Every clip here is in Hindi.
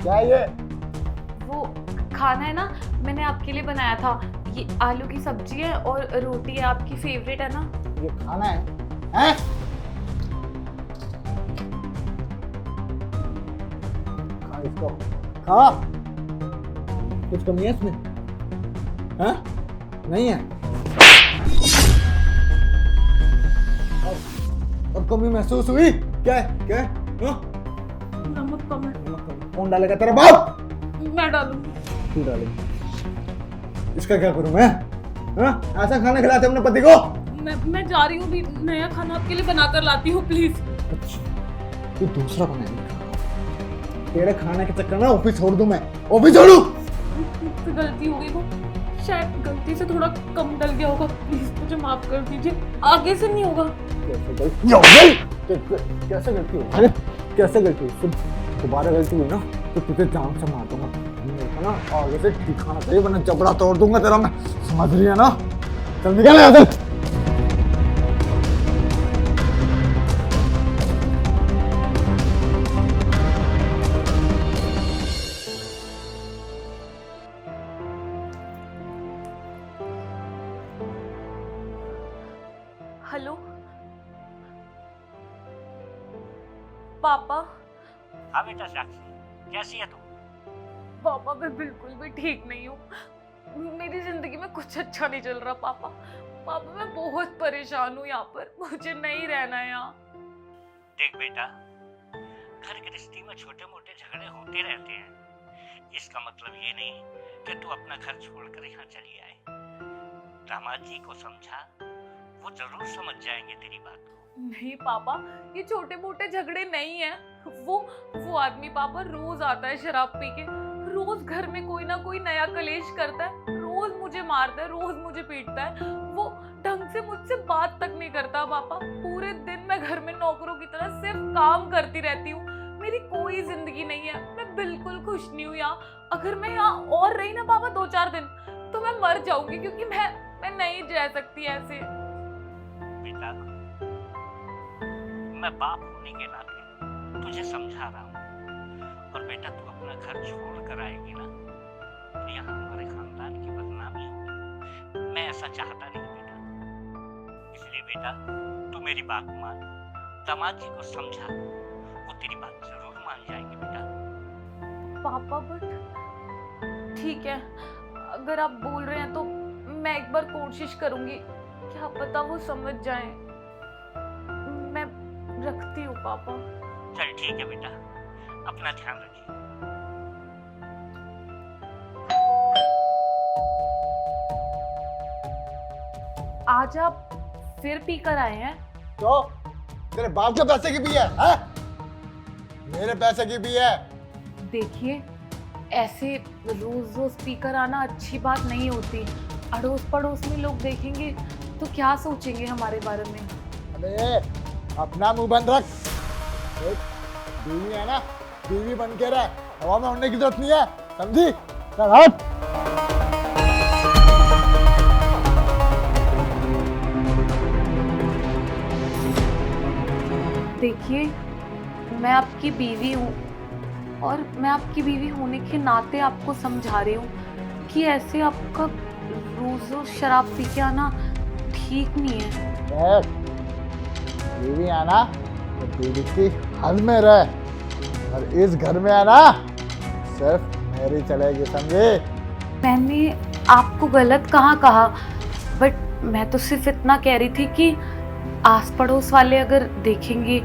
क्या है ये? वो खाना है ना, मैंने आपके लिए बनाया था। ये आलू की सब्जी है और रोटी है, आपकी फेवरेट है ना। ये खाना है? हैं? खा इसको, खा। कुछ कमी है इसमें? हैं? नहीं है? और कमी महसूस हुई? क्या है? क्या है? हाँ? नमक कम है। नमक कम। कौन डालेगा? तेरा बाप? मैं डालूंगी। तू डालेगी। इसका क्या करूं मैं? हाँ? ऐसा खाना खिलाते अपने पति को? मैं जा रही हूँ, भी नया खाना आपके लिए बनाकर लाती हूँ, प्लीज। अच्छा, तू दूसरा बनाएगा? तेरे खाने के चक्कर में ऑफिस छोड़ दूं मैं? ऑफिस छोड़ू? मुझसे गलती हो गई, वो शायद गलती से थोड़ा कम डल गया होगा, प्लीज मुझे माफ कर दीजिए, आगे से नहीं होगा। कैसे गलती हो गई? कैसे गलती हो? अरे कैसे गलती हुई? दोबारा गलती हुई ना तो तुझे जान से मार दूंगा। मेरे को ना आगे से ठिकाना चाहिए, वरना जबड़ा तोड़ दूंगा तेरा मैं। समझ रही है ना? चल निकल यहाँ से। हेलो पापा। हाँ बेटा साक्षी, कैसी है तू? पापा मैं बिल्कुल भी ठीक नहीं हूँ, मेरी जिंदगी में कुछ अच्छा नहीं चल रहा पापा। पापा मैं बहुत परेशान हूँ यहाँ पर, मुझे नहीं रहना है यहाँ। देख बेटा, घर गृहस्थी में छोटे मोटे झगड़े होते रहते हैं। इसका मतलब ये नहीं कि तू अपना घर छोड़कर यहाँ चली आए। दामाद जी को समझा, वो जरूर समझ जाएंगे तेरी बात को। नहीं पापा, ये छोटे मोटे झगड़े नहीं है। वो आदमी पापा रोज आता है शराब पी के, रोज घर में कोई ना कोई नया कलेश करता है, रोज मुझे मारता है, रोज मुझे पीटता है। वो ढंग से मुझसे बात तक नहीं करता पापा। पूरे दिन मैं घर में नौकरों की तरह सिर्फ काम करती रहती हूँ, मेरी कोई जिंदगी नहीं है। मैं बिल्कुल खुश नहीं हूँ यहाँ। अगर मैं यहाँ और रही ना पापा 2-4 दिन तो मैं मर जाऊंगी, क्योंकि मैं नहीं रह सकती ऐसे। बेटा, मैं बाप होने के नाते तुझे समझा रहा हूँ। और बेटा तू अपना घर छोड़ कर आएगी ना तो यहाँ हमारे खानदान की बदनामी होगी। मैं ऐसा चाहता नहीं बेटा। इसलिए बेटा तू मेरी बात मान, दामाद जी को समझा, वो तेरी बात जरूर मान जाएंगे बेटा। पापा बट ठीक है, अगर आप बोल रहे हैं तो मैं एक बार कोशिश करूंगी, क्या पता वो समझ जाएं। मैं रखती हूँ पापा। चल ठीक है बेटा, अपना ध्यान रखिए। आज आप फिर पी कर आए हैं? तो तेरे बाप के पैसे की भी है, हाँ? मेरे पैसे की भी है। देखिए, ऐसे रोज रोज पी कर आना अच्छी बात नहीं होती। अड़ोस पड़ोस में लोग देखेंगे तो क्या सोचेंगे हमारे बारे में। अबे अपना मुंह बंद रख। देख, बीवी है ना, बीवी बन के रह, हवा में उड़ने की जरूरत नहीं है, समझी? चल हट। देखिए, मैं आपकी बीवी हूँ और मैं आपकी बीवी होने के नाते आपको समझा रही हूँ कि ऐसे आपका रोज रोज शराब पी के आना ठीक नहीं है। देख, बीवी आना तो बीवी की हद में रह, और इस घर में आना सिर्फ मेरी चलेगी, समझे? मैंने आपको गलत कहाँ कहा, बट मैं तो सिर्फ इतना कह रही थी कि आस पड़ोस वाले अगर देखेंगे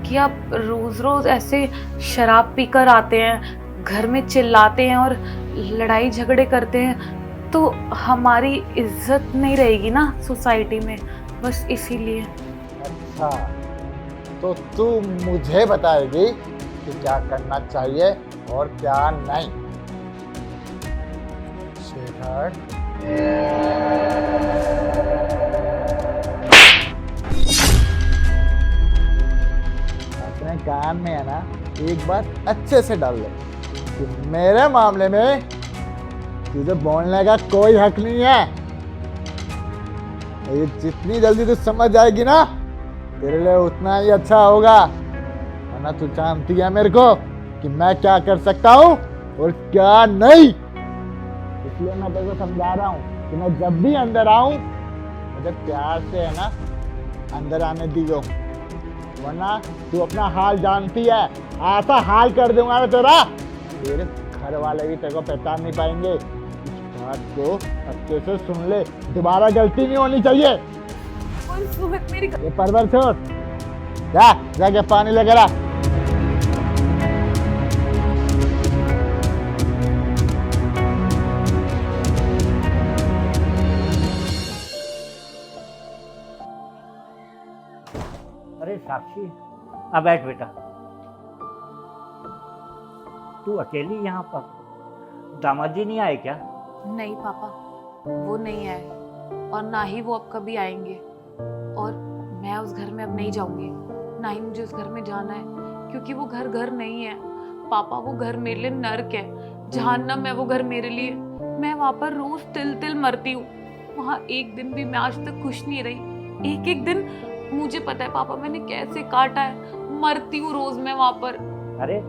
कि आप रोज रोज ऐसे शराब पीकर आते हैं, घर में चिल्लाते हैं और लड़ाई झगड़े करते हैं, तो हमारी इज्जत नहीं रहेगी ना सोसाइटी में, बस इसीलिए। अच्छा, तो तू मुझे बताएगी कि क्या करना चाहिए और क्या नहीं। शेखर, अपने कान में है ना एक बात अच्छे से डाल ले कि मेरे मामले में तुझे बोलने का कोई हक नहीं है। ये जितनी जल्दी तू समझ जाएगी ना तेरे लिए उतना ही अच्छा होगा, वरना तू जानती है मेरे को कि मैं क्या कर सकता हूँ। और क्या नहीं। इसलिए मैं तेरे को समझा रहा हूँ कि मैं जब भी अंदर आऊं मुझे प्यार से है ना अंदर आने दियो, वरना तू अपना हाल जानती है, ऐसा हाल कर दूंगा मैं तेरा, तेरे घर वाले भी तेरे को पहचान नहीं पाएंगे। इस बात को अच्छे से सुन ले, दोबारा गलती नहीं होनी चाहिए। और सुमित मेरी ये परवर छोड़, जाके पानी लेकर आ। अरे साक्षी, अब बैठ बेटा। तू अकेली यहाँ पर? दामाद जी नहीं आए क्या? नहीं पापा, वो नहीं आए और ना ही वो अब कभी आएंगे। और मैं उस घर में अब नहीं जाऊंगी, ना ही मुझे उस घर में जाना है, क्योंकि वो घर घर नहीं है पापा। वो घर मेरे लिए नर्क है, जहन्नम है वो घर मेरे लिए। मैं वहां पर रोज तिल तिल मरती हूँ। वहां एक दिन भी मैं आज तक खुश नहीं रही। एक एक दिन मुझे पता है पापा मैंने कैसे काटा है, मरती हूँ रोज मैं वहां पर। अरे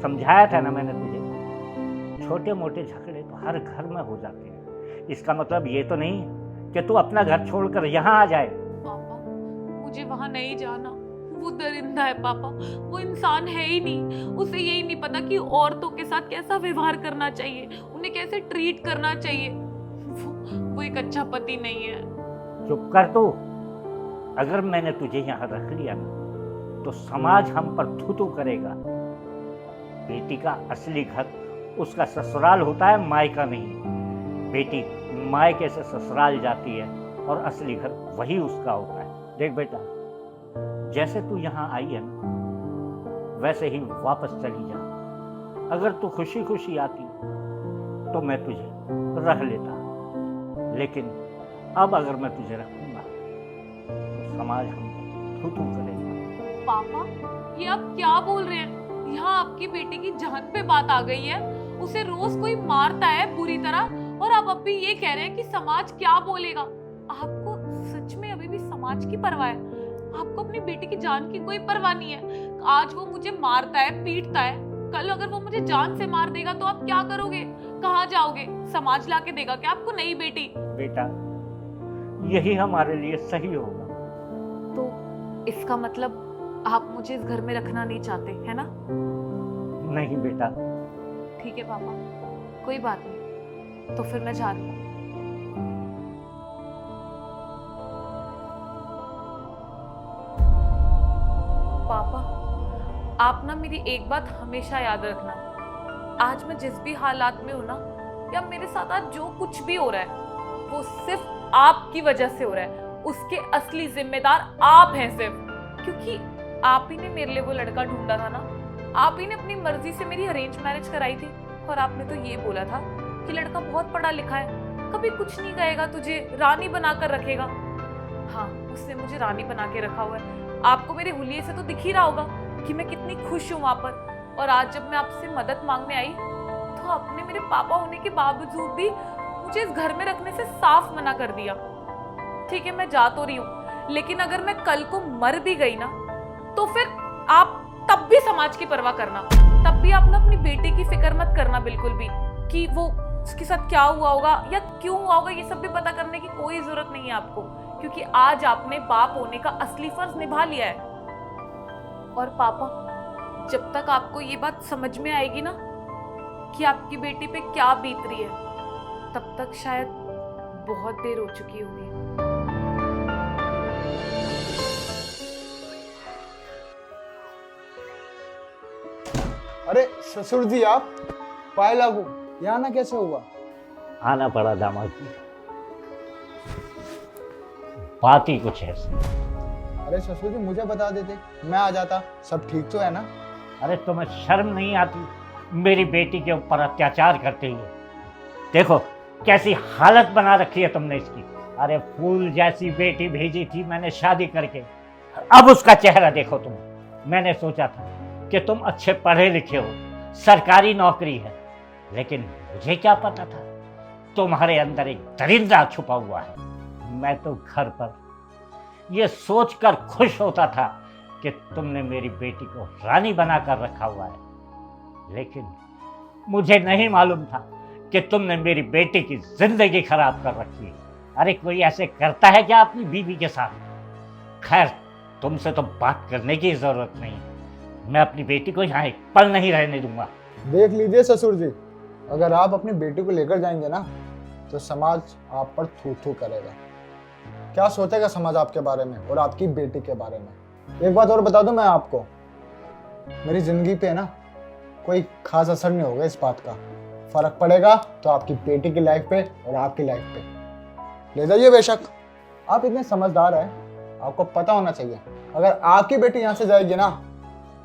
समझाया था ना मैंने तुझे, छोटे मोटे झगड़े तो हर घर में हो जाते हैं। इसका मतलब ये तो नहीं कि तू अपना घर छोड़कर यहाँ आ जाए। पापा मुझे वहां नहीं जाना। वो दरिंदा है पापा, वो इंसान है ही नहीं। उसे यही नहीं पता कि औरतों के साथ कैसा व्यवहार करना चाहिए, उन्हें कैसे ट्रीट करना चाहिए। वो एक अच्छा पति नहीं है। चुप कर तू। अगर मैंने तुझे यहाँ रख लिया ना तो समाज हम पर थू करेगा। बेटी का असली घर उसका ससुराल होता है, मायका नहीं। बेटी मायके से ससुराल जाती है और असली घर वही उसका होता है। देख बेटा, जैसे तू यहाँ आई है ना वैसे ही वापस चली जा। अगर तू खुशी खुशी आती तो मैं तुझे रख लेता, लेकिन अब अगर मैं तुझे रखूंगा तो समाज हम थू करेगा। पापा ये आप क्या बोल रहे हैं? यहाँ आपकी बेटी की जान पे बात आ गई है। उसे रोज कोई मारता है बुरी तरह और आप अब भी ये कह रहे हैं कि समाज क्या बोलेगा। आपको सच में अभी भी समाज की परवाह है? आपको अपनी बेटी की जान की कोई परवाह नहीं है? आज वो मुझे मारता है, पीटता है, कल अगर वो मुझे जान से मार देगा तो आप क्या करोगे? कहाँ जाओगे? समाज लाके देगा क्या आपको नई बेटी? बेटा यही हमारे लिए सही होगा। तो इसका मतलब आप मुझे इस घर में रखना नहीं चाहते है ना? नहीं बेटा। ठीक है पापा, कोई बात नहीं, तो फिर मैं जा रही हूँ। पापा आप ना मेरी एक बात हमेशा याद रखना, आज मैं जिस भी हालात में हूँ ना, या मेरे साथ आज जो कुछ भी हो रहा है वो सिर्फ आपकी वजह से हो रहा है। उसके असली जिम्मेदार आप हैं सिर्फ, क्योंकि आप ही ने मेरे लिए वो लड़का ढूंढा था ना। आप ही ने अपनी मर्जी से मेरी अरेंज मैरिज कराई थी और आपने तो ये बोला था कि लड़का बहुत पढ़ा लिखा है, कभी कुछ नहीं कहेगा, तुझे रानी बनाकर रखेगा। हाँ, उसने मुझे रानी बना के रखा हुआ है। आपको मेरे हुलिये से तो दिख ही रहा होगा कि मैं कितनी खुश हूँ वहां पर। और आज जब मैं आपसे मदद मांगने आई तो आपने मेरे पापा होने के बावजूद भी मुझे इस घर में रखने से साफ मना कर दिया। ठीक है मैं जा तो रही हूँ, लेकिन अगर मैं कल को मर भी गई ना तो फिर आप तब भी समाज की परवाह करना। तब भी आप ना अपनी बेटी की फिक्र मत करना बिल्कुल भी, कि वो उसके साथ क्या हुआ होगा या क्यों हुआ होगा। ये सब भी पता करने की कोई जरूरत नहीं है आपको, क्योंकि आज आपने बाप होने का असली फर्ज निभा लिया है। और पापा जब तक आपको ये बात समझ में आएगी ना कि आपकी बेटी पे क्या बीत रही है, तब तक शायद बहुत देर हो चुकी होगी। अरे ससुर जी, आप पाए लागू यहाँ ना कैसे हुआ? आना पड़ा दामाद जी, बात ही कुछ ऐसी। अरे ससुर जी मुझे बता देते, मैं आ जाता, सब ठीक तो है ना? अरे तुम्हें शर्म नहीं आती मेरी बेटी के ऊपर अत्याचार करते हुए? देखो कैसी हालत बना रखी है तुमने इसकी। अरे फूल जैसी बेटी भेजी थी मैंने शादी करके, अब उसका चेहरा देखो तुम। मैंने सोचा था कि तुम अच्छे पढ़े लिखे हो, सरकारी नौकरी है, लेकिन मुझे क्या पता था तुम्हारे अंदर एक दरिंदा छुपा हुआ है। मैं तो घर पर यह सोचकर खुश होता था कि तुमने मेरी बेटी को रानी बनाकर रखा हुआ है, लेकिन मुझे नहीं मालूम था कि तुमने मेरी बेटी की जिंदगी खराब कर रखी है। अरे कोई ऐसे करता है क्या अपनी बीवी के साथ? खैर, तुमसे तो बात करने की जरूरत नहीं। मैं अपनी बेटी को यहाँ एक पल नहीं रहने दूंगा। देख लीजिए ससुर जी, अगर आप अपनी बेटी को लेकर जाएंगे ना तो समाज आप पर थू थू करेगा। क्या सोचेगा समाज आपके बारे में और आपकी बेटी के बारे में। एक बात और बता दूं मैं आपको, मेरी जिंदगी पे ना कोई खास असर नहीं होगा इस बात का। फर्क पड़ेगा तो आपकी बेटी की लाइफ पे और आपकी लाइफ पे। ले जाइए, बेशक आप इतने समझदार हैं, आपको पता होना चाहिए अगर आपकी बेटी यहाँ से जाएगी ना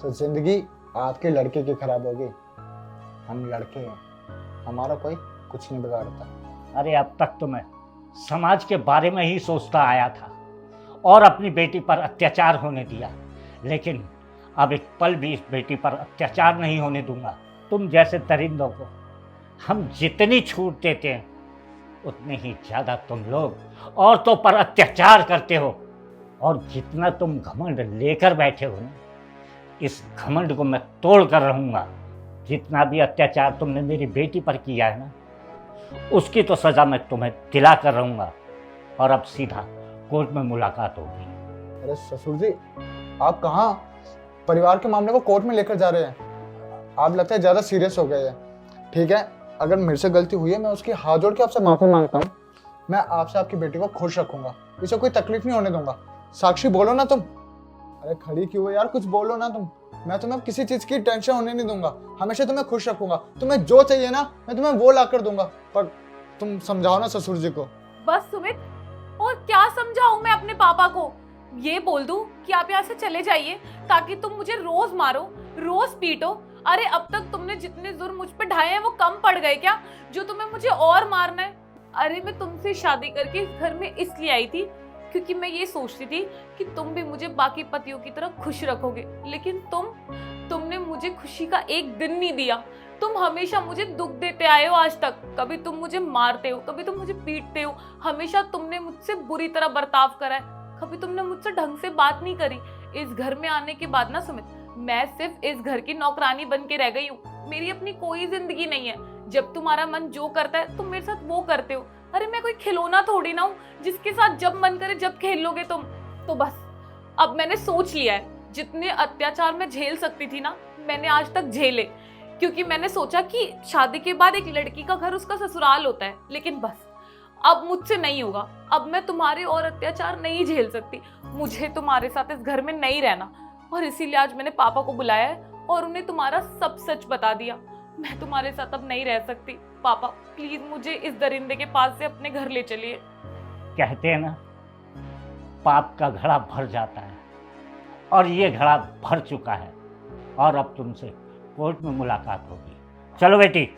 तो जिंदगी आपके लड़के की खराब होगी। हम लड़के हैं, हमारा कोई कुछ नहीं बिगाड़ता। अरे अब तक तो मैं समाज के बारे में ही सोचता आया था और अपनी बेटी पर अत्याचार होने दिया, लेकिन अब एक पल भी इस बेटी पर अत्याचार नहीं होने दूंगा। तुम जैसे दरिंदों को हम जितनी छूट देते हैं उतने ही ज़्यादा तुम लोग औरतों पर अत्याचार करते हो। और जितना तुम घमंड लेकर बैठे हो ना, इस घमंड को मैं तोड़ कर रहूँगा। जितना भी अत्याचार तुमने मेरी बेटी पर किया है ना, उसकी तो सज़ा मैं तुम्हें दिला कर रहूँगा। और अब सीधा कोर्ट में मुलाकात होगी। अरे ससुर जी, आप कहाँ परिवार के मामले को कोर्ट में लेकर जा रहे हैं? आप लगता है ज़्यादा सीरियस हो गए हैं। ठीक है, अगर मेरे से गलती हुई है मैं उसकी हाथ जोड़ के आपसे माफ़ी मांगता हूँ। मैं आपसे आपकी बेटी को खुश रखूंगा, इसे कोई तकलीफ नहीं होने दूंगा। साक्षी बोलो ना तुम। अरे खड़ी क्यों है यार, कुछ बोलो ना तुम। मैं तुम्हें किसी चीज़ की टेंशन होने नहीं दूंगा, हमेशा तुम्हें खुश रखूंगा। तुम्हें जो चाहिए ना मैं तुम्हें वो ला कर दूंगा, पर तुम समझाओ ना ससुर जी को। बस सुमित, और क्या समझाऊं मैं अपने पापा को? ये बोल दूं कि आप यहाँ से चले जाइए ताकि तुम मुझे रोज मारो, रोज पीटो। अरे अब तक तुमने जितने जुर्म मुझ पे ढाए हैं वो कम पड़ गए क्या, जो तुम्हें मुझे और मारना है? अरे मैं तुमसे शादी करके इस घर में इसलिए आई थी क्योंकि मैं ये सोचती थी कि तुम भी मुझे बाकी पतियों की तरह खुश रखोगे, लेकिन तुमने मुझे खुशी का एक दिन नहीं दिया। तुम हमेशा मुझे दुख देते आए हो आज तक। कभी तुम मुझे मारते हो, कभी तुम मुझे पीटते हो। हमेशा तुमने मुझसे बुरी तरह बर्ताव करा है, कभी तुमने मुझसे ढंग से बात नहीं करी। इस घर में आने के बाद ना सुमित, मैं सिर्फ इस घर की नौकरानी बन के रह गई हूँ। मेरी अपनी कोई जिंदगी नहीं है। जब तुम्हारा मन जो करता है तुम मेरे साथ वो करते हो। अरे मैं कोई खिलौना थोड़ी ना हूँ जिसके साथ जब मन करे जब खेल लोगे तुम। तो बस अब मैंने सोच लिया है, जितने अत्याचार मैं झेल सकती थी ना मैंने आज तक झेले, क्योंकि मैंने सोचा कि शादी के बाद एक लड़की का घर उसका ससुराल होता है। लेकिन बस अब मुझसे नहीं होगा। अब मैं तुम्हारे और अत्याचार नहीं झेल सकती। मुझे तुम्हारे साथ इस घर में नहीं रहना, और इसीलिए आज मैंने पापा को बुलाया है और उन्हें तुम्हारा सब सच बता दिया। मैं तुम्हारे साथ अब नहीं रह सकती। पापा प्लीज मुझे इस दरिंदे के पास से अपने घर ले चलिए। कहते हैं ना, पाप का घड़ा भर जाता है, और ये घड़ा भर चुका है। और अब तुमसे कोर्ट में मुलाकात होगी। चलो बेटी।